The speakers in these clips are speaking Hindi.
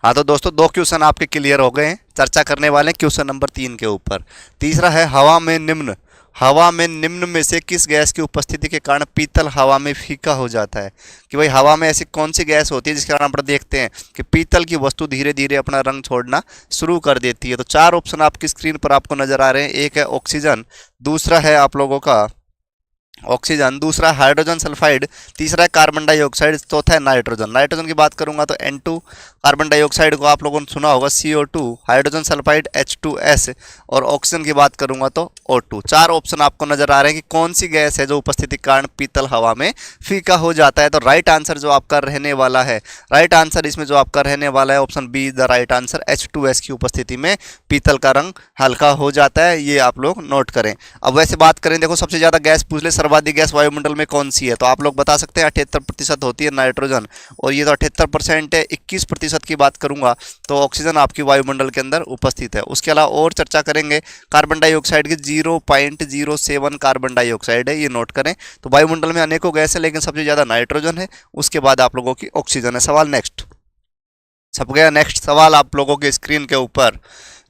हाँ तो दोस्तों, दो क्वेश्चन आपके क्लियर हो गए हैं। चर्चा करने वाले हैं क्वेश्चन नंबर 3 के ऊपर। तीसरा है हवा में निम्न। हवा में निम्न में से किस गैस की उपस्थिति के कारण पीतल हवा में फीका हो जाता है? कि भाई हवा में ऐसी कौन सी गैस होती है जिसके कारण अपन देखते हैं कि पीतल की वस्तु धीरे धीरे अपना रंग छोड़ना शुरू कर देती है। तो चार ऑप्शन आपकी स्क्रीन पर आपको नजर आ रहे हैं। एक है ऑक्सीजन, दूसरा है आप लोगों का ऑक्सीजन, दूसरा हाइड्रोजन सल्फाइड, तीसरा है कार्बन डाइऑक्साइड, चौथा है नाइट्रोजन। नाइट्रोजन की बात करूंगा तो N2, कार्बन डाइऑक्साइड को आप लोगों ने सुना होगा CO2, हाइड्रोजन सल्फाइड H2S, और ऑक्सीजन की बात करूंगा तो O2। चार ऑप्शन आपको नजर आ रहे हैं कि कौन सी गैस है जो उपस्थिति के कारण पीतल हवा में फीका हो जाता है। तो राइट आंसर जो आपका रहने वाला है, राइट आंसर इसमें जो आपका रहने वाला है option B is the right answer. H2S की उपस्थिति में पीतल का रंग हल्का हो जाता है, ये आप लोग नोट करें। अब वैसे बात करें, देखो सबसे ज्यादा गैस पूछ ले, सर्वाधिक गैस वायुमंडल में कौन सी है, तो आप लोग बता सकते हैं 78% होती है नाइट्रोजन, और ये तो 78% है। 21% की बात करूंगा तो ऑक्सीजन आपकी वायुमंडल के अंदर उपस्थित है। उसके अलावा और चर्चा करेंगे कार्बन डाइऑक्साइड की, 0.07 कार्बन डाइऑक्साइड है, ये नोट करें। तो वायुमंडल में अनेकों गैस है लेकिन सबसे ज्यादा नाइट्रोजन है, उसके बाद आप लोगों की ऑक्सीजन है। सवाल नेक्स्ट छप गया। नेक्स्ट सवाल आप लोगों के स्क्रीन के ऊपर,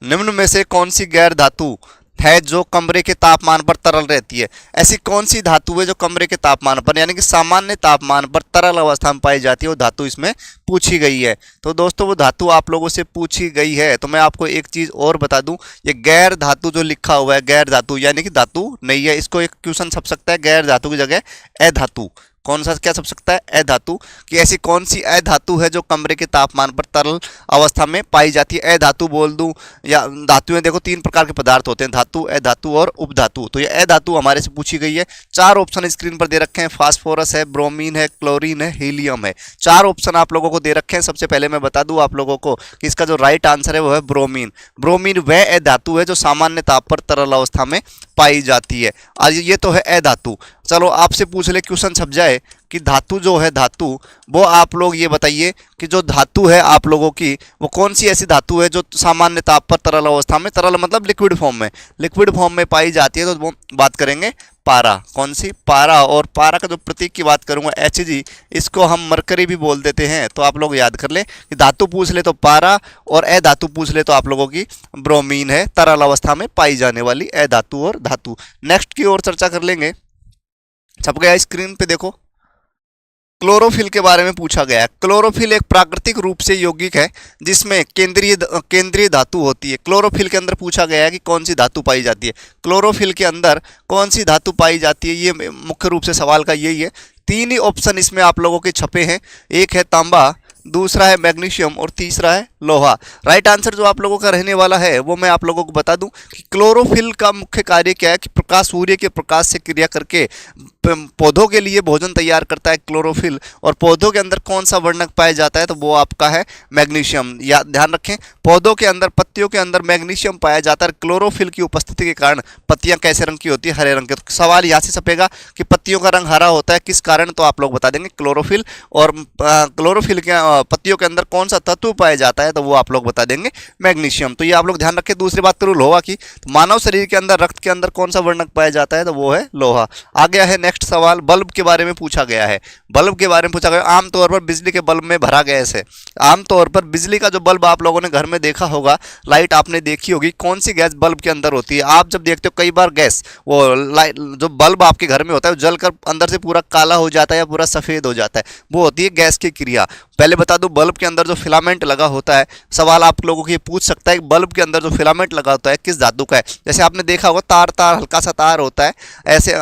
निम्न में से कौन सी गैर धातु है जो कमरे के तापमान पर तरल रहती है? ऐसी कौन सी धातु है जो कमरे के तापमान पर यानी कि सामान्य तापमान पर तरल अवस्था में पाई जाती है? वो धातु इसमें पूछी गई है। तो दोस्तों वो धातु आप लोगों से पूछी गई है। तो मैं आपको एक चीज और बता दूं, ये गैर धातु जो लिखा हुआ है, गैर धातु यानी कि धातु नहीं है। इसको एक क्वेश्चन छप सकता है, गैर धातु की जगह अधातु। कौन सा क्या छप सकता है? अधातु। कि ऐसी कौन सी अधातु है जो कमरे के तापमान पर तरल अवस्था में पाई जाती है? अधातु बोल दूं या धातुएं, देखो तीन प्रकार के पदार्थ होते हैं, धातु, अधातु और उपधातु। तो ये अधातु हमारे से पूछी गई है। चार ऑप्शन स्क्रीन पर दे रखे हैं, फास्फोरस है, ब्रोमीन है, क्लोरीन है, हीलियम है। चार ऑप्शन आप लोगों को दे रखे हैं। सबसे पहले मैं बता दूं आप लोगों को कि इसका जो राइट आंसर है वो है ब्रोमीन। ब्रोमीन वह अधातु है जो सामान्य ताप पर तरल अवस्था में पाई जाती है। आज ये तो है अधातु। चलो आपसे पूछ ले, क्वेश्चन छप जाए कि धातु जो है, धातु वो आप लोग ये बताइए कि जो धातु है आप लोगों की वो कौन सी ऐसी धातु है जो सामान्य ताप पर तरल अवस्था में, तरल मतलब लिक्विड फॉर्म में, लिक्विड फॉर्म में पाई जाती है? तो वो बात करेंगे पारा। कौन सी? पारा। और पारा का जो प्रतीक की बात करूंगा Hg, इसको हम मरकरी भी बोल देते हैं। तो आप लोग याद कर ले कि धातु पूछ ले तो पारा, और अधातु पूछ ले तो आप लोगों की ब्रोमीन है, तरल अवस्था में पाई जाने वाली अधातु और धातु। नेक्स्ट की ओर चर्चा कर लेंगे। छप गया स्क्रीन पे, देखो क्लोरोफिल के बारे में पूछा गया है। क्लोरोफिल एक प्राकृतिक रूप से यौगिक है जिसमें केंद्रीय धातु होती है। क्लोरोफिल के अंदर पूछा गया है कि कौन सी धातु पाई जाती है? क्लोरोफिल के अंदर कौन सी धातु पाई जाती है, ये मुख्य रूप से सवाल का यही है। तीन ही ऑप्शन इसमें आप लोगों के छपे हैं, एक है तांबा, दूसरा है मैग्नीशियम और तीसरा है लोहा। राइट आंसर जो आप लोगों का रहने वाला है वो मैं आप लोगों को बता दूं कि क्लोरोफिल का मुख्य कार्य क्या है कि प्रकाश, सूर्य के प्रकाश से क्रिया करके पौधों के लिए भोजन तैयार करता है क्लोरोफिल। और पौधों के अंदर कौन सा वर्णक पाया जाता है? तो वो आपका है मैग्नीशियम। या ध्यान रखें, पौधों के अंदर, पत्तियों के अंदर मैग्नीशियम पाया जाता है। क्लोरोफिल की उपस्थिति के कारण पत्तियां कैसे रंग की होती है? हरे रंग के। तो सवाल यहाँ से छपेगा कि पत्तियों का रंग हरा होता है किस कारण? तो आप लोग बता देंगे क्लोरोफिल। और क्लोरोफिल के पत्तियों के अंदर कौन सा तत्व पाया जाता है? तो वो आप लोग बता देंगे मैग्नीशियम। तो ये आप लोग ध्यान रखें। दूसरी बात करूँ लोहा की, तो मानव शरीर के अंदर, रक्त के अंदर कौन सा वर्णक पाया जाता है? तो वो है लोहा। आ गया है नेक्स्ट सवाल, बल्ब के बारे में पूछा गया है। बल्ब के बारे में पूछा गया, आमतौर पर बिजली के बल्ब में भरा गैस है। आमतौर पर बिजली का जो बल्ब आप लोगों ने घर में देखा होगा, लाइट आपने देखी होगी, कौन सी गैस बल्ब के अंदर होती है? आप जब देखते हो कई बार गैस, वो लाइट जो बल्ब आपके घर में होता है जलकर अंदर से पूरा काला हो जाता है या पूरा सफेद हो जाता है, वो होती है गैस की क्रिया। पहले बता दूं, बल्ब के अंदर जो फिलामेंट लगा होता है, सवाल आप लोगों को ये पूछ सकता है कि बल्ब के अंदर जो फिलामेंट लगा होता है किस धातु का है? जैसे आपने देखा होगा तार तार, हल्का सा तार होता है, ऐसे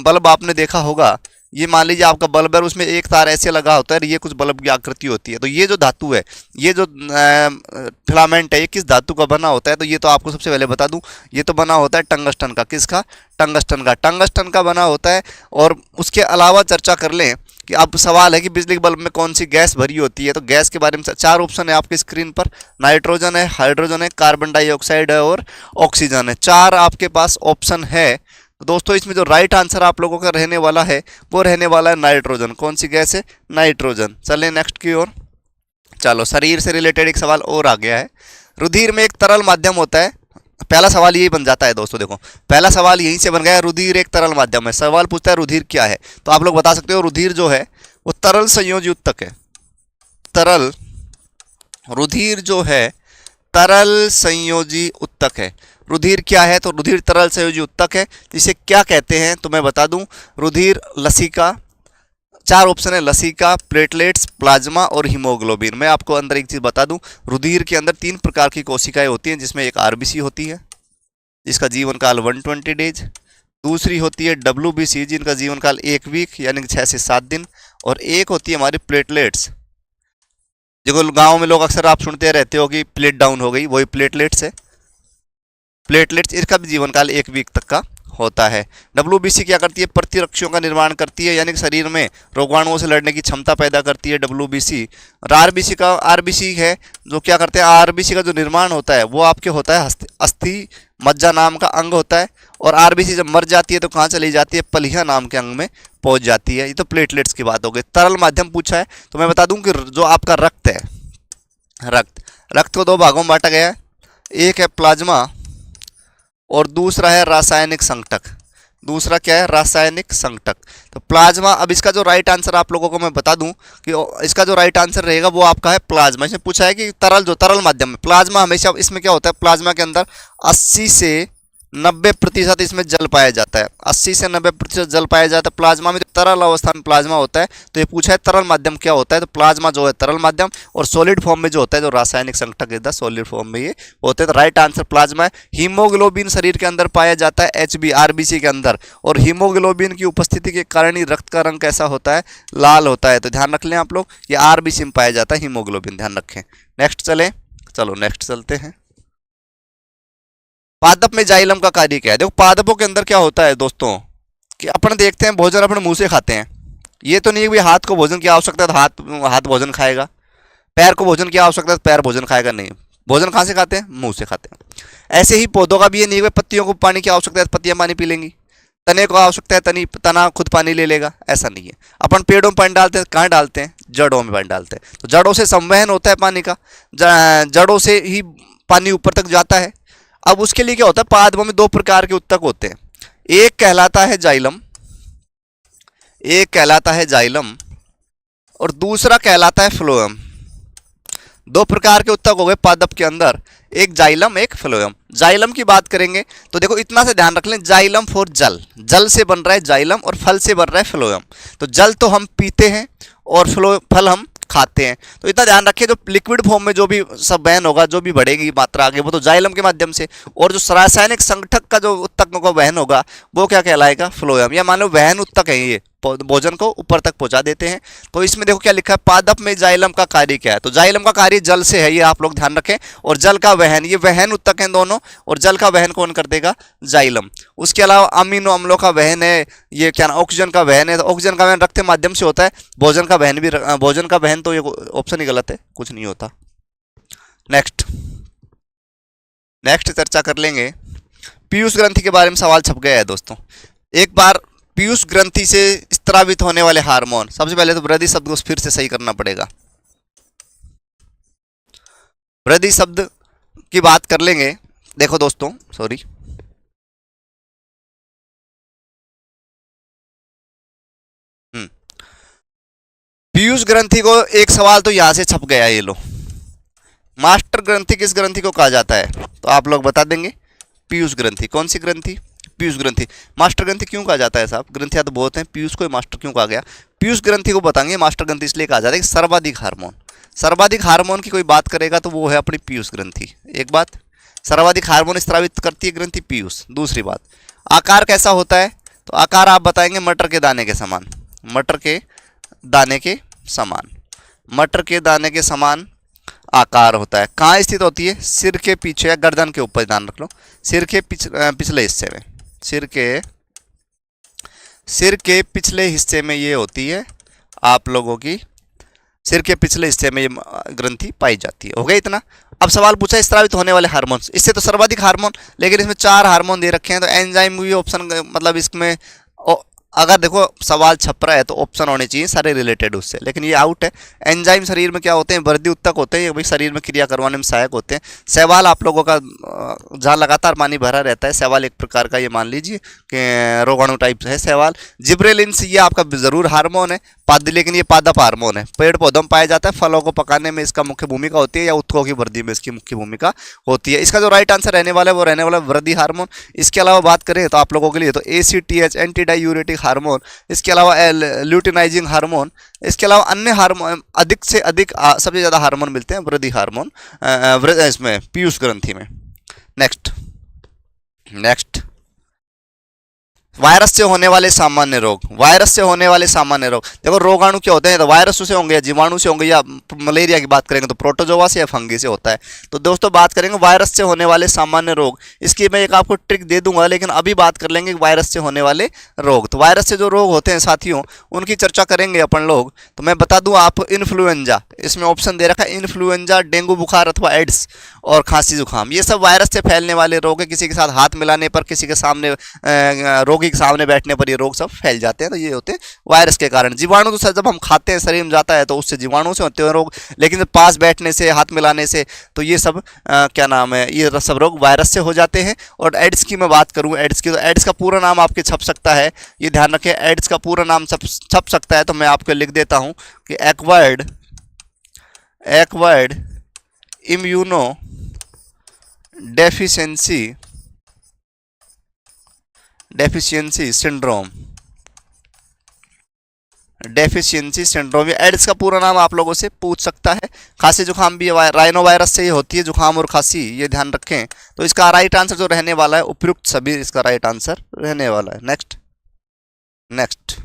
बल्ब आपने देखा होगा। ये मान लीजिए आपका बल्ब है, उसमें एक तार ऐसे लगा होता है, ये कुछ बल्ब की आकृति होती है। तो ये जो धातु है, ये जो फिलामेंट है, ये किस धातु का बना होता है? तो ये तो आपको सबसे पहले बता दूं, ये तो बना होता है टंगस्टन का। किसका? टंगस्टन का। टंगस्टन का बना होता है। और उसके अलावा चर्चा कर लें कि अब सवाल है कि बिजली के बल्ब में कौन सी गैस भरी होती है? तो गैस के बारे में चार ऑप्शन है आपकी स्क्रीन पर, नाइट्रोजन है, हाइड्रोजन है, कार्बन डाइऑक्साइड है और ऑक्सीजन है। चार आपके पास ऑप्शन है। तो दोस्तों इसमें जो राइट आंसर आप लोगों का रहने वाला है वो रहने वाला है नाइट्रोजन। कौन सी गैस है? नाइट्रोजन। चलें नेक्स्ट की ओर। चलो, शरीर से रिलेटेड एक सवाल और आ गया है। रुधिर में एक तरल माध्यम होता है। पहला सवाल यही बन जाता है दोस्तों, देखो पहला सवाल यहीं से बन गया है, रुधिर एक तरल माध्यम है। सवाल पूछता है रुधिर क्या है? तो आप लोग बता सकते हो रुधिर जो है वो तरल संयोजी उत्तक है। तरल रुधिर जो है तरल संयोजी उत्तक है। रुधिर क्या है? तो रुधिर तरल संयोजी उत्तक है। जिसे क्या कहते हैं तो मैं बता दूं, रुधिर, लसिका, चार ऑप्शन है, लसिका, प्लेटलेट्स, प्लाज्मा और हीमोग्लोबिन। मैं आपको अंदर एक चीज बता दूं, रुधिर के अंदर 3 प्रकार की कोशिकाएं होती हैं, जिसमें एक आरबीसी होती है जिसका जीवन काल 120 डेज, दूसरी होती है डब्ल्यूबीसी जिनका जीवन काल 1 वीक यानी 6 से 7 दिन, और एक होती है हमारी प्लेटलेट्स, जो गांव में लोग अक्सर आप सुनते रहते हो कि प्लेट डाउन हो गई, वही प्लेटलेट्स है। प्लेटलेट्स, इसका भी जीवन काल 1 वीक तक का होता है। डब्ल्यूबीसी क्या करती है? प्रतिरक्षियों का निर्माण करती है, यानी कि शरीर में रोगाणुओं से लड़ने की क्षमता पैदा करती है डब्ल्यूबीसी। और आरबीसी है जो क्या करते हैं, आरबीसी का जो निर्माण होता है वो आपके होता है अस्थि मज्जा नाम का अंग होता है, और आरबीसी जब मर जाती है तो कहाँ चली जाती है? पलिया नाम के अंग में पहुंच जाती है। ये तो प्लेटलेट्स की बात हो गई। तरल माध्यम पूछा है तो मैं बता दूं कि जो आपका रक्त है, रक्त को 2 भागों में बांटा गया है, एक है प्लाज्मा और दूसरा है रासायनिक संघटक। दूसरा क्या है? रासायनिक संघटक। तो प्लाज्मा, अब इसका जो राइट आंसर आप लोगों को मैं बता दूं कि इसका जो राइट आंसर रहेगा वो आपका है प्लाज्मा। इसमें पूछा है कि तरल माध्यम में प्लाज्मा, हमेशा इसमें क्या होता है, प्लाज्मा के अंदर 80 से 90% इसमें जल पाया जाता है। 80 से 90% जल पाया जाता है प्लाज्मा में। तरल अवस्था में प्लाज्मा होता है, तो ये पूछा है तरल माध्यम क्या होता है, तो प्लाज्मा जो है तरल माध्यम, और सॉलिड फॉर्म में जो होता है, जो रासायनिक संघटक है सॉलिड फॉर्म में ये होते हैं। तो राइट आंसर प्लाज्मा है। हीमोग्लोबिन शरीर के अंदर पाया जाता है एचबी आरबीसी के अंदर, और हीमोग्लोबिन की उपस्थिति के कारण ही रक्त का रंग कैसा होता है? लाल होता है। तो ध्यान रख लें आप लोग, ये आरबीसी में पाया जाता है हीमोग्लोबिन, ध्यान रखें। नेक्स्ट चलो नेक्स्ट चलते हैं। पादप में जाइलम का कार्य क्या है? देखो पादपों के अंदर क्या होता है दोस्तों, कि अपन देखते हैं भोजन अपने मुंह से खाते हैं। ये तो नहीं है कि हाथ को भोजन की आवश्यकता है तो हाथ भोजन खाएगा, पैर को भोजन की आवश्यकता है तो पैर भोजन खाएगा, नहीं। भोजन कहाँ से खाते हैं? मुंह से खाते हैं। ऐसे ही पौधों का भी ये नहीं है पत्तियों को पानी की आवश्यकता है तो पत्तियां पानी पी लेंगी, तने को आवश्यकता है तना खुद पानी ले लेगा, ऐसा नहीं है। अपन पेड़ों में पानी डालते हैं, कहाँ डालते हैं? जड़ों में पानी डालते हैं। तो जड़ों से संवहन होता है पानी का, जड़ों से ही पानी ऊपर तक जाता है। अब उसके लिए क्या होता है, पादपों में 2 प्रकार के उत्तक होते हैं, एक कहलाता है जाइलम और दूसरा कहलाता है फ्लोएम। 2 प्रकार के उत्तक हो गए पादप के अंदर, एक जाइलम एक फ्लोएम। जाइलम की बात करेंगे तो देखो इतना से ध्यान रख लें, जाइलम फॉर जल से बन रहा है जाइलम, और फल से बन रहा है फ्लोएम। तो जल तो हम पीते हैं और फल हम खाते हैं। तो इतना ध्यान रखिए, जो लिक्विड फॉर्म में जो भी सब वहन होगा, जो भी बढ़ेगी मात्रा आगे, वो तो जाइलम के माध्यम से, और जो रासायनिक संघटक का जो उत्तक का वहन होगा वो क्या कहलाएगा? फ्लोएम। या मान लो वहन उत्तक है, ये भोजन को ऊपर तक पहुंचा देते हैं। तो इसमें देखो क्या लिखा है, पादप में जाइलम का कार्य क्या है? तो जाइलम का कार्य जल से है, ये आप लोग ध्यान रखें। और जल का वहन, ये वहन उत्तक हैं दोनों, और जल का वहन कौन कर देगा? जाइलम। उसके अलावा अमीनो अम्लों का वहन है, ये क्या ना, ऑक्सीजन का वहन है। तो ऑक्सीजन का वहन रक्त के माध्यम से होता है। भोजन का वहन तो ये ऑप्शन ही गलत है, कुछ नहीं होता। नेक्स्ट चर्चा कर लेंगे, पीयूष ग्रंथि के बारे में सवाल छप गया है दोस्तों। एक बार पीयूष ग्रंथि से स्त्रावित होने वाले हार्मोन, सबसे पहले तो वृद्धि शब्द को फिर से सही करना पड़ेगा। वृद्धि शब्द की बात कर लेंगे। देखो दोस्तों, सॉरी, पीयूष ग्रंथि को एक सवाल तो यहां से छप गया, ये लो, मास्टर ग्रंथि किस ग्रंथि को कहा जाता है? तो आप लोग बता देंगे, पीयूष ग्रंथि। कौन सी ग्रंथि? पीयूष ग्रंथि। मास्टर ग्रंथि क्यों कहा जाता है साहब? ग्रंथियां तो बहुत हैं, पीयूष को मास्टर क्यों कहा गया? पीयूष ग्रंथि को बताएंगे मास्टर ग्रंथि इसलिए कहा जाता है कि सर्वाधिक हार्मोन की कोई बात करेगा तो वो है अपनी पीयूष ग्रंथि। एक बात, सर्वाधिक हार्मोन स्रावित करती है ग्रंथि पीयूष। दूसरी बात, आकार कैसा होता है? तो आकार आप बताएंगे मटर के दाने के समान। मटर के दाने के समान आकार होता है। कहाँ स्थित होती है? सिर के पीछे या गर्दन के ऊपर, ध्यान रख लो, सिर के पिछले हिस्से में, सिर के पिछले हिस्से में ये होती है आप लोगों की, सिर के पिछले हिस्से में ये ग्रंथि पाई जाती है। हो गया इतना। अब सवाल पूछा है स्रावित होने वाले हार्मोन्स, इससे तो सर्वाधिक हार्मोन, लेकिन इसमें 4 हार्मोन दे रखे हैं, तो एंजाइम भी ऑप्शन, मतलब इसमें अगर देखो सवाल छप रहा है तो ऑप्शन होने चाहिए सारे रिलेटेड उससे, लेकिन ये आउट है। एंजाइम शरीर में क्या होते हैं? वृद्धि उत्तक होते हैं, ये भाई शरीर में क्रिया करवाने में सहायक होते हैं। शैवाल आप लोगों का जहाँ लगातार पानी भरा रहता है, शैवाल एक प्रकार का, ये मान लीजिए कि रोगाणु टाइप है शैवाल। जिब्रेलिन्स ये आपका जरूर हार्मोन है। लेकिन ये पादप हार्मोन है, पेड़ पौधों में पाया जाता है, फलों को पकाने में इसका मुख्य भूमिका होती है या उत्तकों की वृद्धि में इसकी मुख्य भूमिका होती है। इसका जो राइट आंसर रहने वाला है वो रहने वाला है वृद्धि हार्मोन। इसके अलावा बात करें तो आप लोगों के लिए तो ACTH एंटी डायूरेटिक हार्मोन, इसके अलावा ल्यूटिनाइजिंग हार्मोन, इसके अलावा अन्य हार्मोन, अधिक से अधिक सबसे ज़्यादा हार्मोन मिलते हैं वृद्धि हार्मोन इसमें पीयूष ग्रंथि में। नेक्स्ट वायरस से होने वाले सामान्य रोग। वायरस से होने वाले सामान्य रोग, देखो रोगाणु क्या होते हैं, तो वायरस से होंगे या जीवाणु से होंगे, या मलेरिया की बात करेंगे तो प्रोटोजोआ से या फंगी से होता है। तो दोस्तों बात करेंगे वायरस से होने वाले सामान्य रोग, इसकी मैं एक आपको ट्रिक दे दूंगा, लेकिन अभी बात कर लेंगे वायरस से होने वाले रोग। तो वायरस से जो रोग होते हैं साथियों, उनकी चर्चा करेंगे अपन लोग। तो मैं बता दूं आपको, इन्फ्लुएंजा, इसमें ऑप्शन दे रखा है इन्फ्लुएंजा, डेंगू बुखार अथवा एड्स और खांसी जुकाम, ये सब वायरस से फैलने वाले रोग है। किसी के साथ हाथ मिलाने पर, किसी के सामने रोगी के सामने बैठने पर ये रोग सब फैल जाते हैं। तो ये होते हैं वायरस के कारण। जीवाणु तो सर जब हम खाते हैं शरीर में जाता है तो उससे जीवाणु से होते हैं रोग, लेकिन जब पास बैठने से, हाथ मिलाने से, तो ये सब क्या नाम है, ये सब रोग वायरस से हो जाते हैं। और एड्स की मैं बात करूं, एड्स की, तो एड्स का पूरा नाम आपके छप सकता है, ये ध्यान रखें, एड्स का पूरा नाम छप सकता है। तो मैं आपको लिख देता हूं कि acquired immunodeficiency syndrome, AIDS का पूरा नाम आप लोगों से पूछ सकता है। खांसी जुकाम भी राइनो वायरस से ही होती है, जुकाम और खांसी, ये ध्यान रखें। तो इसका राइट आंसर जो रहने वाला है, उपयुक्त सभी इसका राइट आंसर रहने वाला है। नेक्स्ट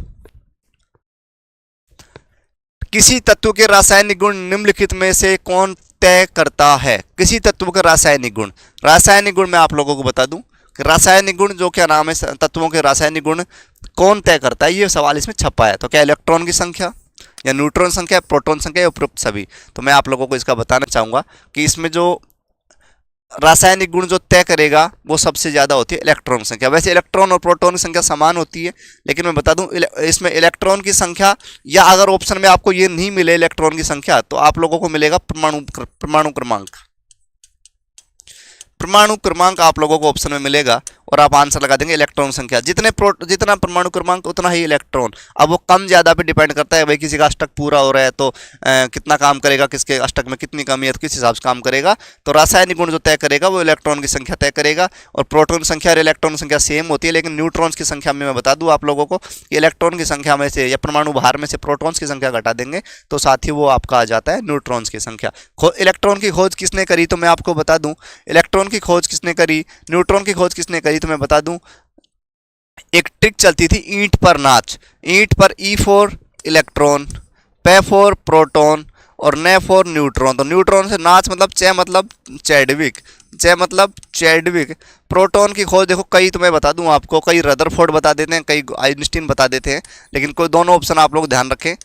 किसी तत्व के रासायनिक गुण निम्नलिखित में से कौन तय करता है? किसी तत्व का रासायनिक गुण मैं आप लोगों को बता दूं कि रासायनिक गुण जो क्या नाम है, तत्वों के रासायनिक गुण कौन तय करता है, ये सवाल इसमें छपा है। तो क्या इलेक्ट्रॉन की संख्या, या न्यूट्रॉन संख्या, प्रोटॉन संख्या, या उपरोक्त सभी? तो मैं आप लोगों को इसका बताना चाहूंगा कि इसमें जो रासायनिक गुण जो तय करेगा वो सबसे ज़्यादा होती है इलेक्ट्रॉन संख्या। वैसे इलेक्ट्रॉन और प्रोटॉन की संख्या समान होती है, लेकिन मैं बता दूं इसमें इलेक्ट्रॉन की संख्या, या अगर ऑप्शन में आपको ये नहीं मिले इलेक्ट्रॉन की संख्या, तो आप लोगों को मिलेगा परमाणु क्रमांक आप लोगों को ऑप्शन में मिलेगा, और आप आंसर लगा देंगे इलेक्ट्रॉन संख्या। जितना परमाणु क्रमांक उतना ही इलेक्ट्रॉन। अब वो कम ज़्यादा पे डिपेंड करता है, भाई किसी का अष्टक पूरा हो रहा है तो कितना काम करेगा, किसके अष्टक में कितनी कमी है तो किस हिसाब से काम करेगा। तो रासायनिक गुण जो तय करेगा वो इलेक्ट्रॉन की संख्या तय करेगा। और प्रोटॉन संख्या और इलेक्ट्रॉन संख्या सेम होती है, लेकिन न्यूट्रॉन्स की संख्या में मैं बता दूँ आप लोगों को, इलेक्ट्रॉन की संख्या में से या परमाणु भार में से प्रोटॉन्स की संख्या घटा देंगे तो साथ ही वो आपका आ जाता है न्यूट्रॉन्स की संख्या। इलेक्ट्रॉन की खोज किसने करी, तो मैं आपको बता दूं इलेक्ट्रॉन की खोज किसने करी, न्यूट्रॉन की खोज किसने करी, तो मैं बता दूं एक ट्रिक चलती थी ईंट पर नाच। ईंट पर ई फॉर इलेक्ट्रॉन, पे फॉर प्रोटॉन और ने फॉर न्यूट्रॉन। तो न्यूट्रॉन से नाच मतलब चैडविक। प्रोटॉन की खोज देखो कई, तो मैं बता दूं आपको, कई रदरफोर्ड बता देते हैं, कई आइंस्टीन बता देते हैं, लेकिन कोई दोनों ऑप्शन आप लोग ध्यान रखें,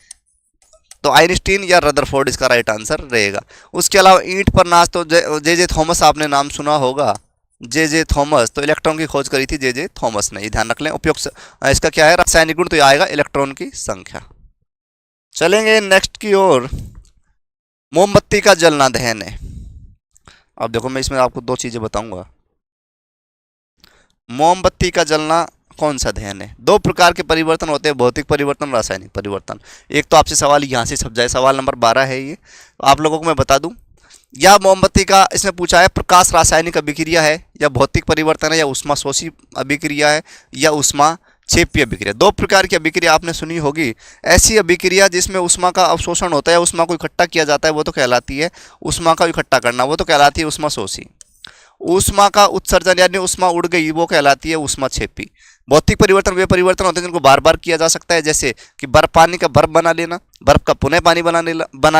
तो आइंस्टीन या रदरफोर्ड इसका राइट आंसर रहेगा। उसके अलावा ईंट पर नाच तो जे थॉमस आपने नाम सुना होगा, जे थॉमस, तो इलेक्ट्रॉन की खोज करी थी जे थॉमस ने, ये ध्यान रख लें। उपयुक्त इसका क्या है रासायनिक गुण, तो ये आएगा इलेक्ट्रॉन की संख्या। चलेंगे नेक्स्ट की ओर। मोमबत्ती का जलना दहन है। अब देखो मैं इसमें आपको दो चीजें बताऊंगा। मोमबत्ती का जलना कौन सा दहन है? दो प्रकार के परिवर्तन होते हैं, भौतिक परिवर्तन, रासायनिक परिवर्तन। एक तो आपसे सवाल यहाँ से छप जाए, सवाल नंबर 12 है ये, तो आप लोगों को मैं बता दूं, या मोमबत्ती का इसमें पूछा है प्रकाश रासायनिक अभिक्रिया है, या भौतिक परिवर्तन है, या उष्मा शोषी अभिक्रिया है, या उष्मा क्षेपीय अभिक्रिया। दो प्रकार की अभिक्रिया आपने सुनी होगी। ऐसी अभिक्रिया जिसमें उष्मा का अवशोषण होता है, उष्मा को इकट्ठा किया जाता है, वो तो कहलाती है उष्मा का इकट्ठा करना, वो तो कहलाती है उष्मा शोषी। उष्मा का उत्सर्जन यानी उष्मा उड़ गई, वो कहलाती है उष्मा क्षेपी। भौतिक परिवर्तन वे परिवर्तन होते हैं जिनको बार बार किया जा सकता है, जैसे कि पानी का बर्फ बना लेना, बर्फ का पुनः पानी बना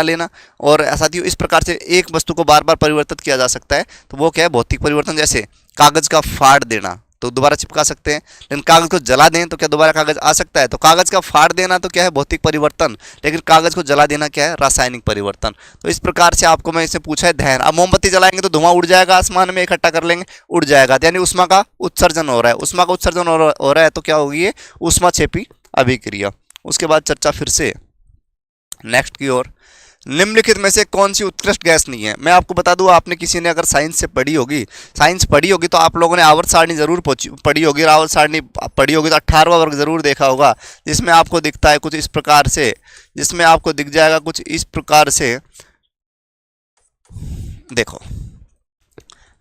लेना, और साथियों इस प्रकार से एक वस्तु को बार बार परिवर्तित किया जा सकता है, तो वो क्या है भौतिक परिवर्तन। जैसे कागज का फाड़ देना तो दोबारा चिपका सकते हैं, लेकिन कागज को जला दें तो क्या दोबारा कागज आ सकता है? तो कागज का फाड़ देना तो क्या है भौतिक परिवर्तन, लेकिन कागज को जला देना क्या है रासायनिक परिवर्तन। तो इस प्रकार से आपको मैं इसे पूछा है दहन। अब मोमबत्ती जलाएंगे तो धुआं उड़ जाएगा, आसमान में इकट्ठा कर लेंगे उड़ जाएगा, यानी उष्मा का उत्सर्जन हो रहा है। उष्मा का उत्सर्जन हो रहा है तो क्या होगी ये उष्मा क्षेपी अभिक्रिया। उसके बाद चर्चा फिर से नेक्स्ट की ओर। निम्नलिखित में से कौन सी उत्कृष्ट गैस नहीं है? मैं आपको बता दूं, आपने किसी ने अगर साइंस पढ़ी होगी तो आप लोगों ने आवर्त सारणी जरूर पढ़ी होगी, और आवर्त सारणी पढ़ी होगी तो 18वां वर्ग जरूर देखा होगा, जिसमें आपको दिखता है कुछ इस प्रकार से, जिसमें आपको दिख जाएगा कुछ इस प्रकार से। देखो,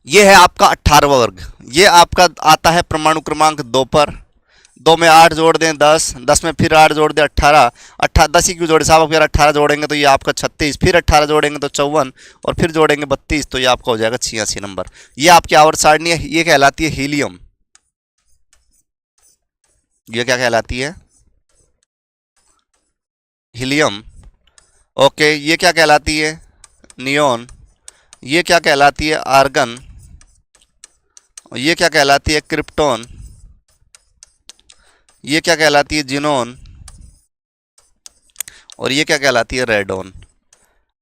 ये है आपका 18वां वर्ग, ये आपका आता है परमाणु क्रमांक 2 पर। 2 में 8 जोड़ दें 10, 10 में फिर 8 जोड़ दें 18, 10 ही क्यों जोड़े साहब, फिर 18 जोड़ेंगे तो ये आपका 36, फिर 18 जोड़ेंगे तो 54, और फिर जोड़ेंगे 32, तो ये आपका हो जाएगा 86 नंबर। ये आपकी आवर्त सारणी है, ये कहलाती है हीलियम। ये क्या कहलाती है? हीलियम। ओके, ये क्या कहलाती है? नियोन। ये क्या कहलाती है? आर्गन। ये क्या कहलाती है? क्रिप्टॉन। ये क्या कहलाती है? जिनोन। और ये क्या कहलाती है? रेडोन।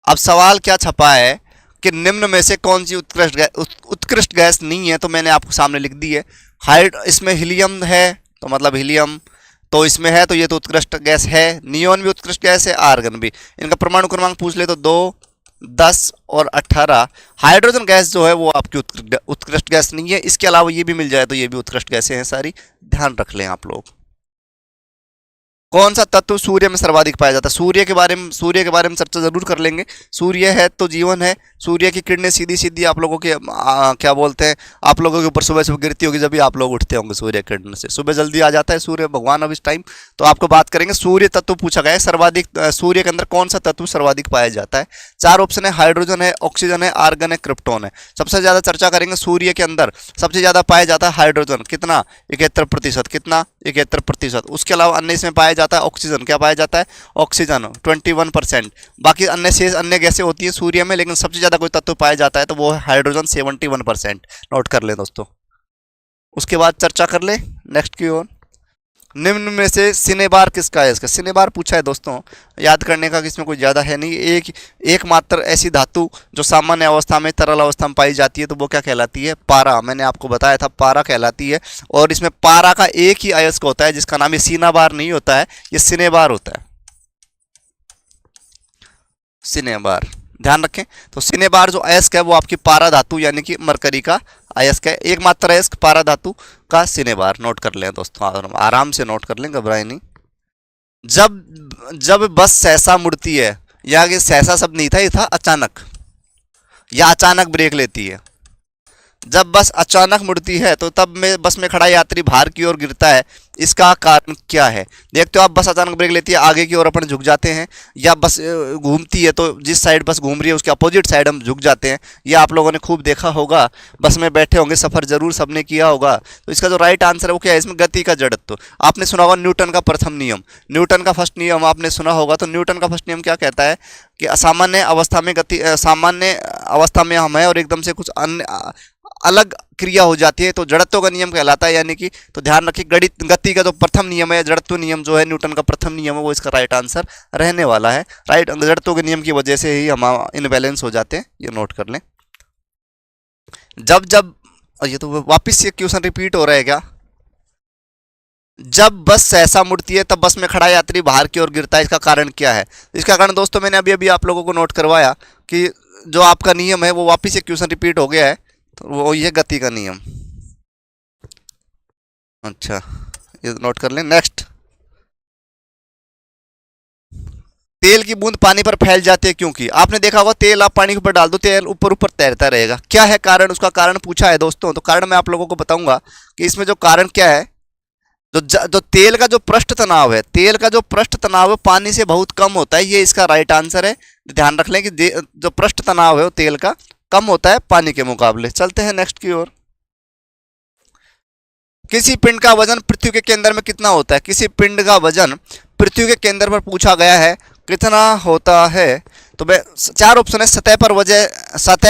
अब सवाल क्या छपा है कि निम्न में से कौन सी उत्कृष्ट गैस नहीं है, तो मैंने आपको सामने लिख दी है। इसमें हीलियम है तो मतलब हीलियम तो इसमें है, तो ये तो उत्कृष्ट गैस है। नियोन भी उत्कृष्ट गैस है, आर्गन भी। इनका परमाणु क्रमांक पूछ ले तो 2, 10 और 18। हाइड्रोजन गैस जो है वो आपकी उत्कृष्ट गैस नहीं है। इसके अलावा ये भी मिल जाए तो ये भी उत्कृष्ट गैसें हैं सारी, ध्यान रख लें आप लोग। कौन सा तत्व सूर्य में सर्वाधिक पाया जाता है? सूर्य के बारे में चर्चा जरूर कर लेंगे। सूर्य है तो जीवन है। सूर्य की किरणें सीधी सीधी आप लोगों के क्या बोलते हैं, आप लोगों के ऊपर सुबह सुबह गिरती होगी, जब भी आप लोग उठते होंगे सूर्य किरण से। सुबह जल्दी आ जाता है सूर्य भगवान अब इस टाइम। तो आपको बात करेंगे, सूर्य तत्व पूछा गया है सर्वाधिक, सूर्य के अंदर कौन सा तत्व सर्वाधिक पाया जाता है? 4 ऑप्शन है, हाइड्रोजन है, ऑक्सीजन है, आर्गन है, क्रिप्टॉन है। सबसे ज्यादा चर्चा करेंगे सूर्य के अंदर सबसे ज्यादा पाया जाता है हाइड्रोजन, कितना? 71%। कितना? 71%। उसके अलावा अन्य इसमें पाया जाता है ऑक्सीजन। क्या पाया जाता है? ऑक्सीजन 21%। बाकी अन्य गैसें होती हैं सूर्य में, लेकिन सबसे ज्यादा कोई तत्व पाया जाता है तो वो है हाइड्रोजन 71%। नोट कर लें दोस्तों। उसके बाद चर्चा कर ले नेक्स्ट की ओर। निम्न में से सिनेबार किसका है? इसका सिनेबार पूछा है दोस्तों, याद करने का इसमें कोई ज़्यादा है नहीं। एकमात्र ऐसी धातु जो सामान्य अवस्था में तरल अवस्था में पाई जाती है तो वो क्या कहलाती है? पारा। मैंने आपको बताया था पारा कहलाती है। और इसमें पारा का एक ही अयस्क होता है जिसका नाम ये सिनेबार नहीं होता है, ये सिनेबार होता है। सिनेबार ध्यान रखें। तो सिनेबार जो अयस्क है वो आपकी पारा धातु यानी कि मरकरी का अयस्क है। एकमात्र अयस्क पारा धातु का सिनेबार। नोट कर लें दोस्तों, आराम से नोट कर लें, घबराए नहीं। जब बस सहसा मुड़ती है, या ये सहसा शब्द नहीं था, ये था अचानक, या अचानक ब्रेक लेती है। जब बस अचानक मुड़ती है तो तब में बस में खड़ा यात्री बाहर की ओर गिरता है, इसका कारण क्या है? देखते हो आप, बस अचानक ब्रेक लेती है, आगे की ओर अपन झुक जाते हैं, या बस घूमती है तो जिस साइड बस घूम रही है उसके अपोजिट साइड हम झुक जाते हैं। ये आप लोगों ने खूब देखा होगा, बस में बैठे होंगे, सफ़र जरूर सबने किया होगा। तो इसका जो राइट आंसर है वो क्या है? इसमें गति का जड़त्व। आपने सुना होगा न्यूटन का प्रथम नियम, न्यूटन का फर्स्ट नियम आपने सुना होगा। तो न्यूटन का फर्स्ट नियम क्या कहता है कि सामान्य अवस्था में हम है और एकदम से कुछ अन्य अलग क्रिया हो जाती है तो जड़त्व का नियम कहलाता है। यानी कि तो ध्यान रखिए, गति का जो प्रथम नियम है, जड़त्व नियम जो है न्यूटन का प्रथम नियम है, वो इसका राइट आंसर रहने वाला है। राइट, जड़त्व के नियम की वजह से ही हम इनबैलेंस हो जाते हैं, ये नोट कर लें। जब ये तो वापिस से क्वेश्चन रिपीट हो रहा है क्या? जब बस सहसा मुड़ती है तब बस में खड़ा यात्री बाहर की ओर गिरता है, इसका कारण क्या है? इसका कारण दोस्तों मैंने अभी आप लोगों को नोट करवाया कि जो आपका नियम है वो वापिस से क्वेश्चन रिपीट हो गया है, तो वो ये गति का नियम। अच्छा, ये नोट कर लें। नेक्स्ट, तेल की बूंद पानी पर फैल जाती है क्योंकि? आपने देखा होगा तेल आप पानी के ऊपर डाल दो, तेल ऊपर ऊपर तैरता रहेगा। क्या है कारण? उसका कारण पूछा है दोस्तों, तो कारण मैं आप लोगों को बताऊंगा कि इसमें जो कारण क्या है। जो तेल का जो पृष्ठ तनाव है, तेल का जो पृष्ठ तनाव है पानी से बहुत कम होता है, ये इसका राइट आंसर है। ध्यान रख लें कि जो पृष्ठ तनाव है वो तेल का कम होता है पानी के मुकाबले। चलते हैं नेक्स्ट की ओर। किसी पिंड का वजन पृथ्वी के केंद्र में कितना होता है? किसी पिंड का वजन पृथ्वी के केंद्र पर पूछा गया है, कितना होता है? तो मैं 4 ऑप्शन है, सतह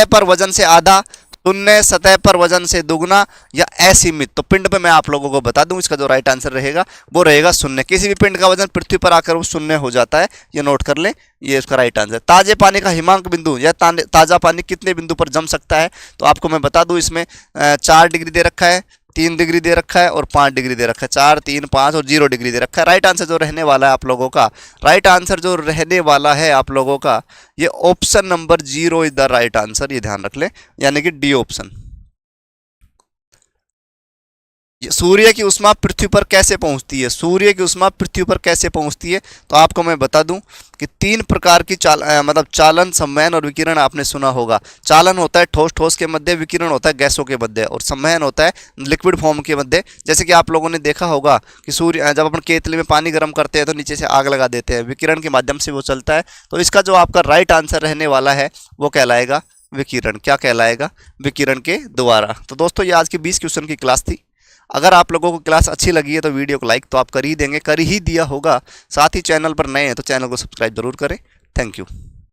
पर वजन से आधा, शून्य, सतह पर वजन से दुगना, या असीमित। तो पिंड पे मैं आप लोगों को बता दूं, इसका जो राइट आंसर रहेगा वो रहेगा शून्य। किसी भी पिंड का वजन पृथ्वी पर आकर वो शून्य हो जाता है, ये नोट कर लें, ये इसका राइट आंसर। ताजे पानी का हिमांक बिंदु या ताज़ा पानी कितने बिंदु पर जम सकता है? तो आपको मैं बता दूं, इसमें 4 डिग्री दे रखा है, 3 डिग्री दे रखा है और 5 डिग्री दे रखा है, 4, 3, 5 और 0 डिग्री दे रखा है। राइट आंसर जो रहने वाला है आप लोगों का, राइट आंसर जो रहने वाला है आप लोगों का, ये option number 0 is the right answer, ये ध्यान रख ले, यानी कि डी ऑप्शन। सूर्य की उष्मा पृथ्वी पर कैसे पहुंचती है? सूर्य की उष्मा पृथ्वी पर कैसे पहुंचती है? तो आपको मैं बता दूं कि 3 प्रकार की मतलब चालन, संवहन और विकिरण आपने सुना होगा। चालन होता है ठोस ठोस के मध्य, विकिरण होता है गैसों के मध्य, और संवहन होता है लिक्विड फॉर्म के मध्य। जैसे कि आप लोगों ने देखा होगा कि सूर्य जब अपन केतली में पानी गर्म करते हैं तो नीचे से आग लगा देते हैं, विकिरण के माध्यम से वो चलता है। तो इसका जो आपका राइट आंसर रहने वाला है वो कहलाएगा विकिरण। क्या कहलाएगा? विकिरण के द्वारा। तो दोस्तों ये आज की 20 क्वेश्चन की क्लास थी। अगर आप लोगों को क्लास अच्छी लगी है तो वीडियो को लाइक तो आप कर ही देंगे, कर ही दिया होगा। साथ ही चैनल पर नए हैं तो चैनल को सब्सक्राइब जरूर करें। Thank you.